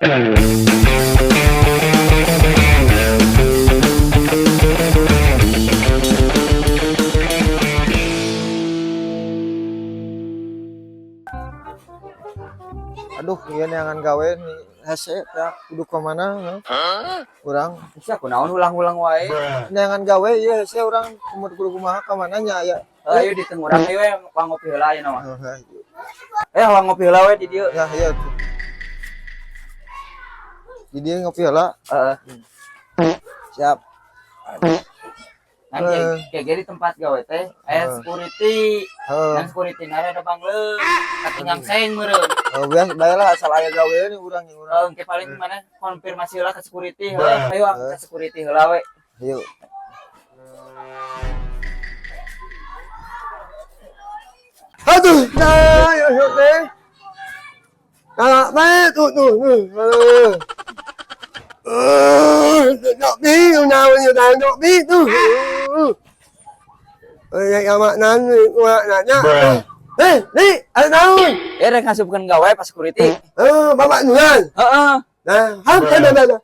Aduh, iya neangan gawe nih hese ya kudu ke mana urang Bisa kunaon ulang-ulang wae. neangan gawe ieu hese urang kudu kumaha ka mana nya ya. Ayo di tengah urang we wang ngopi heula aya mah. Oh, Wang ngopi heula we di dieu. ya iya tuh. Jadi ngopi heula. Heeh. Siap. Nah, kayak gini tempat gawe teh aya security. Heeh. Dan security nare ada bangleung. Katingang seng meureun. Biasa bayalah asal aya gawe nih urang yang urang. Engke paling mana konfirmasi heula ke security heula. Ayo ke security heula we. Yuk. Aduh, nah, ya teh. Kalau bae tuh. Nhọc đi, nào nhiều đàn nhọc đi tu. Yang maknan maknanya. Đi, ada tahu. Rek ngasupkeun gawe pas security. Bapak duluan. Heeh. Nah, dah.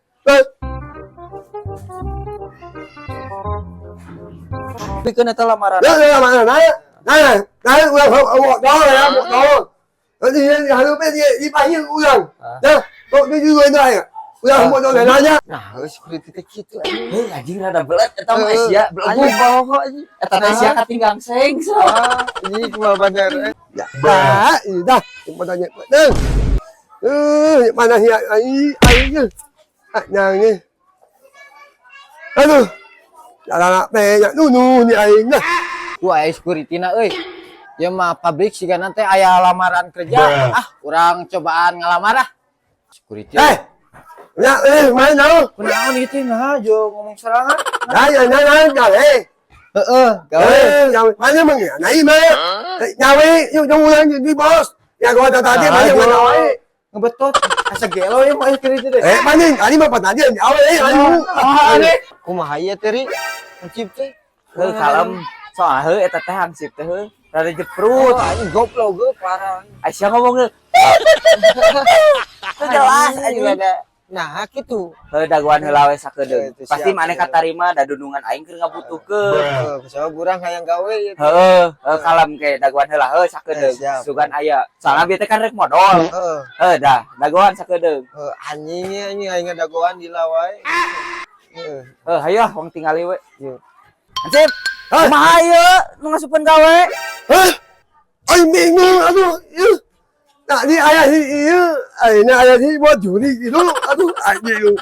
Pikeun eta lamaran. Dah, mana? Nah, ulang awak đó ya, một đó. Thì harus dipanggil ulang. Dah, kok dia juga itu ya. Ulang mau dong nanya. Nah, security teh kitu. Heuh anjing rada belet eta mah Asia belagu bawa anjing. Eta teh Asia katinggang seng. Ini kumaha bandar. Ya, dah. Mau tanya. Mana sih ai nyang ni. Aduh. Anak teh nya nu ni aing nah. Wah, security na euy. Ya mah pabrik siga nanti aya lamaran kerja. Urang cobaan ngalamar ah. Security. Ya, main naon? Kunaon gitu nah, jo ngomong sorangan. Nah, gawe. Heeh, Gawe. Mana mang ya? Nah, mah. Gawe, yung ulang di bos. Ya gua tadi mana gawe. Ngebetot. Asa gelo ya mah security teh. Mana? Ani mah tadi gawe anu. Kumaha ieu teh ri? Hansip teh. Heuh kalem. Soal heuh eta teh hansip teh heuh. Rada jeprut. Anjing goblok ge parah. Aisyah ngomong heuh. Teu jelas anjing ada. Nah, kitu. Heuh daguan heula we sakedeung. Pasti maneh katarima da dudungan aing keur ngabutuhkeun. Kusama urang hayang gawe ya. Heuh, kalem ke daguan heula heuh sakedeung. Siap. Sugan aya. Soalna bieu teh kan rek modal. Heeh. Dah, daguan sakedeung. Anjing aing dagoan di lawai. Hayo wong tingali we. Yuk. Hansip. Kumaha ieu nu ngasupkeun gawe? Aing bingung aduh. Nah, ini ayah ini ayah ini buat juri gitu. Aduh, anjing.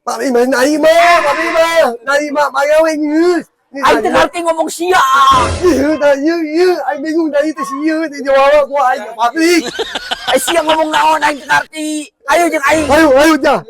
Pak Bima nai mah magawe geus. Aing teh ngarti ngomong sia. Aing bingung dari teh sia di jawab gua aing pabrik. Sia ngomong naon aing teh ngarti. Ayo jeung aing. Ayo, jah.